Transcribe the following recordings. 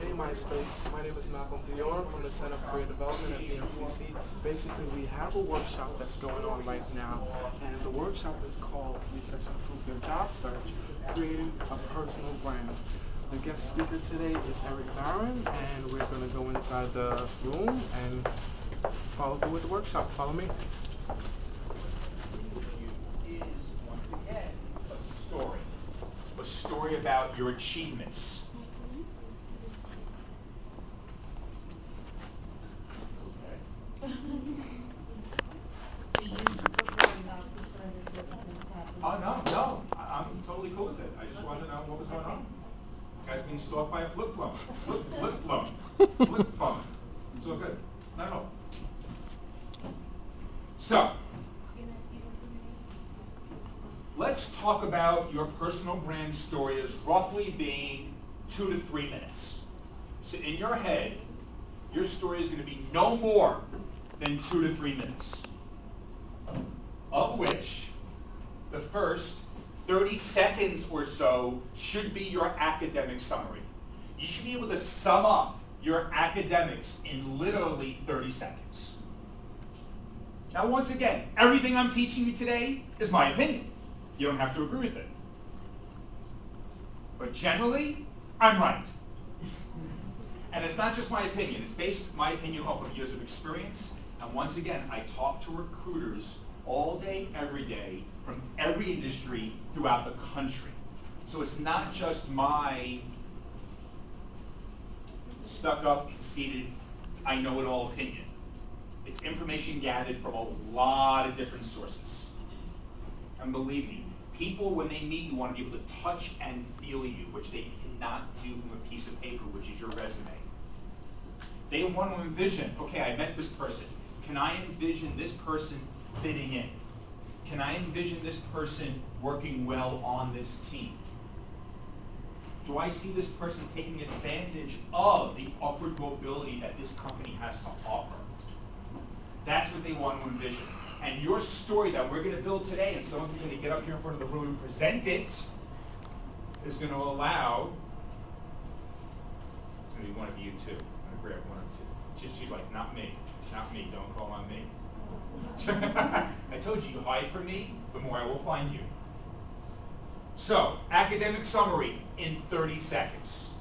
Hey MySpace, my name is Malcolm Dior from the Center for Career Development at BMCC. Basically, we have a workshop that's going on right now, and the workshop is called Recession Proof Your Job Search, Creating a Personal Brand. The guest speaker today is Eric Barron, and we're going to go inside the room and follow through with the workshop. Follow me. Is, once again, a story about your achievements. Oh, no, I'm totally cool with it. I just wanted to know what was going on. You guys being stalked by a flip phone. Flip phone. It's all good. Not at all. So, let's talk about your personal brand story as roughly being 2 to 3 minutes. So in your head, your story is going to be no more than 2 to 3 minutes, of which the first 30 seconds or so should be your academic summary. You should be able to sum up your academics in literally 30 seconds. Now, once again, everything I'm teaching you today is my opinion. You don't have to agree with it. But generally, I'm right. And it's not just my opinion. It's based, my opinion, off of years of experience. And once again, I talk to recruiters all day, every day, from every industry throughout the country. So it's not just my stuck-up, conceited, I-know-it-all opinion. It's information gathered from a lot of different sources. And believe me, people, when they meet you, want to be able to touch and feel you, which they cannot do from a piece of paper, which is your resume. They want to envision, okay, I met this person. Can I envision this person fitting in? Can I envision this person working well on this team? Do I see this person taking advantage of the upward mobility that this company has to offer? That's what they want to envision. And your story that we're going to build today, and someone's going to get up here in front of the room and present it, is going to allow, it's going to be one of you two. I'm going to grab one or two. She's like, not me, don't call on me. I told you hide from me, the more I will find you. So, academic summary in 30 seconds.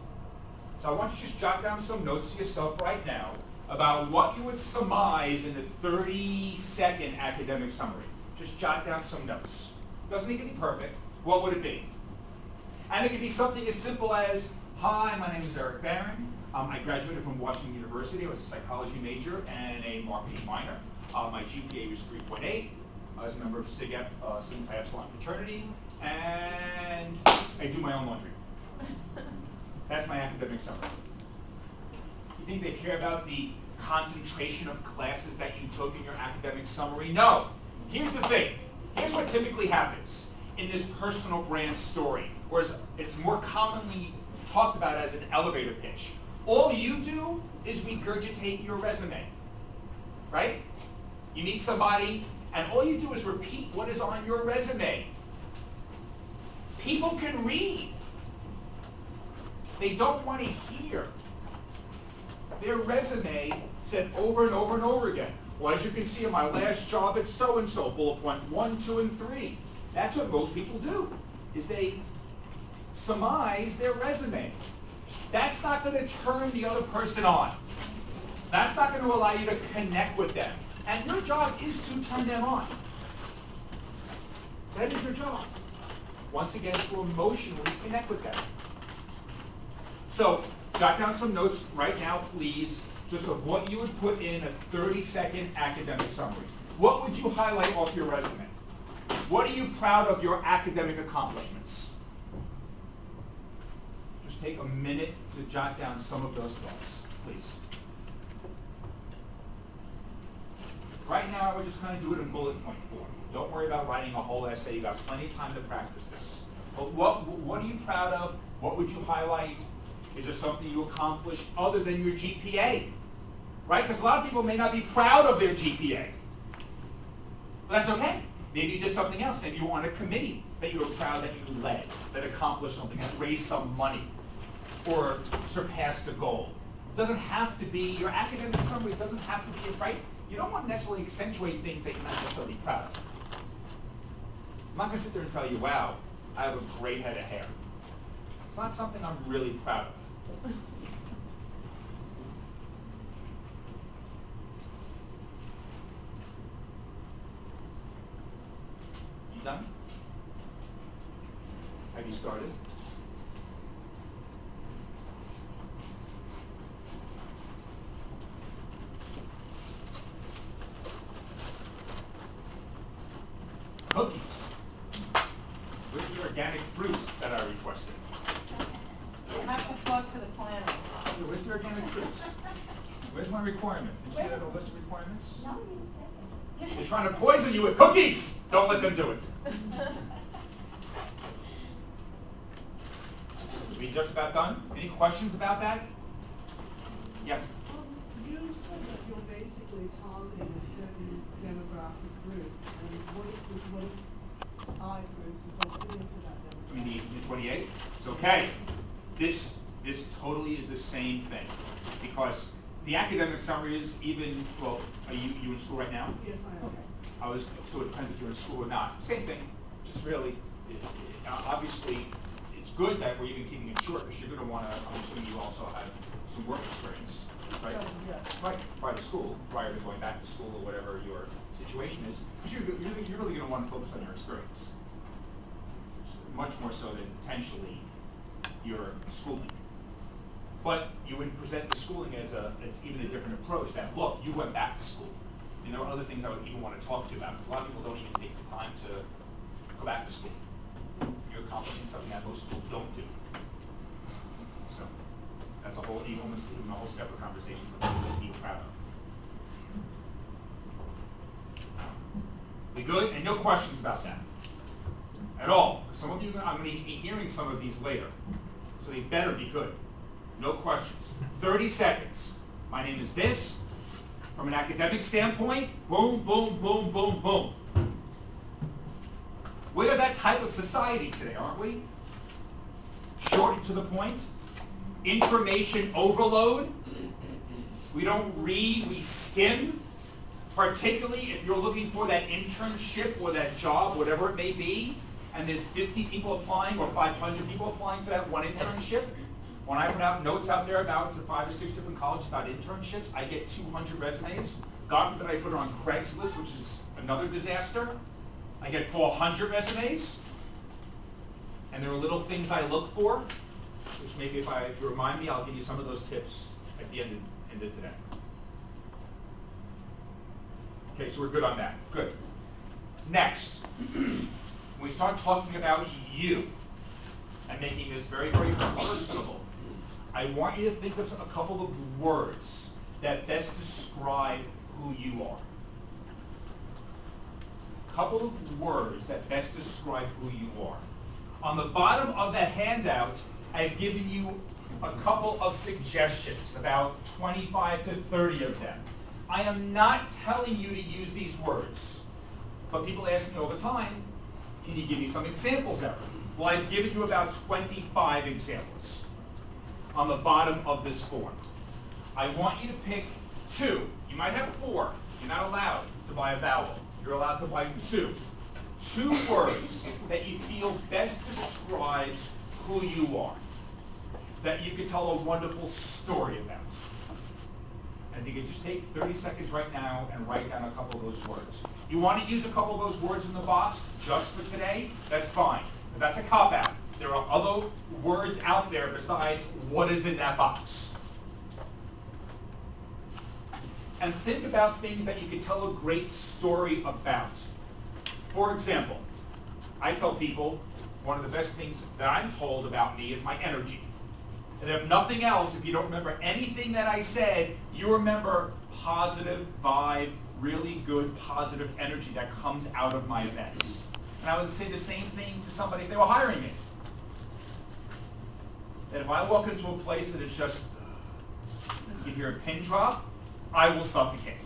So I want you to just jot down some notes to yourself right now about what you would surmise in the 30-second academic summary. Just jot down some notes. Doesn't need to be perfect. What would it be? And it could be something as simple as, hi, my name is Eric Barron. I graduated from Washington University. I was a psychology major and a marketing minor. My GPA was 3.8. I was a member of SIG Sigma Epsilon fraternity, and I do my own laundry. That's my academic summary. You think they care about the concentration of classes that you took in your academic summary? No. Here's the thing. Here's what typically happens in this personal brand story, whereas it's more commonly talked about as an elevator pitch. All you do is regurgitate your resume, right? You meet somebody, and all you do is repeat what is on your resume. People can read. They don't want to hear. Their resume said over and over and over again, well, as you can see in my last job at so-and-so, bullet point 1, 2, and 3. That's what most people do, is they surmise their resume. That's not going to turn the other person on. That's not going to allow you to connect with them. And your job is to turn them on. That is your job. Once again, to emotionally connect with them. So, jot down some notes right now, please, just of what you would put in a 30-second academic summary. What would you highlight off your resume? What are you proud of your academic accomplishments? Just take a minute to jot down some of those thoughts, please. Right now, I would just kind of do it in bullet point form. Don't worry about writing a whole essay. You've got plenty of time to practice this. But what are you proud of? What would you highlight? Is there something you accomplished other than your GPA? Right? Because a lot of people may not be proud of their GPA. But that's okay. Maybe you did something else. Maybe you were on a committee that you were proud that you led, that accomplished something, that raised some money. or surpassed a goal. It doesn't have to be, your academic summary doesn't have to be, right? You don't want to necessarily accentuate things that you're not necessarily proud of. I'm not going to sit there and tell you, wow, I have a great head of hair. It's not something I'm really proud of. You done? Have you started? Cookies. Where's the organic fruits that I requested? You have to talk to the planner. Where's the organic fruits? Where's my requirement? Did you see that a list of requirements? No, you didn't say that. They're trying to poison you with cookies! Don't let them do it. We just about done? Any questions about that? Yes? You said that you're basically targeting a certain demographic group, and what if I, for instance, don't fit into that demographic? We need 28. It's okay. This totally is the same thing, because the academic summary is even, well, are you in school right now? Yes, I am. Okay. So it depends if you're in school or not. Same thing, just really, obviously, it's good that we're even keeping it short, because you're going to want to, I'm assuming you also have some work experience, right? Yes. Right, prior to school, prior to going back to school or whatever your situation is, because you're really going to want to focus on your experience, much more so than potentially your schooling. But you would present the schooling as even a different approach, that look, you went back to school. And there are other things I would even want to talk to you about. A lot of people don't even take the time to go back to school. You're accomplishing something that most people don't do. So that's a whole, even a whole separate conversation, something that people proud of. We good? And no questions about that at all. Some of you, I'm going to be hearing some of these later, so they better be good. No questions. 30 seconds. My name is this. From an academic standpoint, boom, boom, boom, boom, boom. We are that type of society today, aren't we? Short and to the point. Information overload. We don't read, we skim. Particularly if you're looking for that internship or that job, whatever it may be, and there's 50 people applying or 500 people applying for that one internship. When I put out notes out there about to 5 or 6 different colleges about internships, I get 200 resumes. God forbid I put it on Craigslist, which is another disaster. I get 400 resumes. And there are little things I look for, which maybe if you remind me, I'll give you some of those tips at the end of today. Okay, so we're good on that. Good. Next, when we start talking about you and making this very, very personable, I want you to think of a couple of words that best describe who you are. A couple of words that best describe who you are. On the bottom of that handout, I've given you a couple of suggestions, about 25 to 30 of them. I am not telling you to use these words, but people ask me all the time, can you give me some examples, Eric? Well, I've given you about 25 examples on the bottom of this form. I want you to pick 2. You might have 4. You're not allowed to buy a vowel. You're allowed to buy 2. 2 words that you feel best describes who you are, that you could tell a wonderful story about. And you could just take 30 seconds right now and write down a couple of those words. You want to use a couple of those words in the box just for today? That's fine. But that's a cop-out. There are other words out there besides what is in that box. And think about things that you could tell a great story about. For example, I tell people one of the best things that I'm told about me is my energy. And if nothing else, if you don't remember anything that I said, you remember positive vibe, really good positive energy that comes out of my events. And I would say the same thing to somebody if they were hiring me. That if I walk into a place that is just, you hear a pin drop, I will suffocate.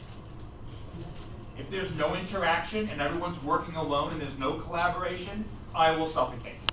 If there's no interaction and everyone's working alone and there's no collaboration, I will suffocate.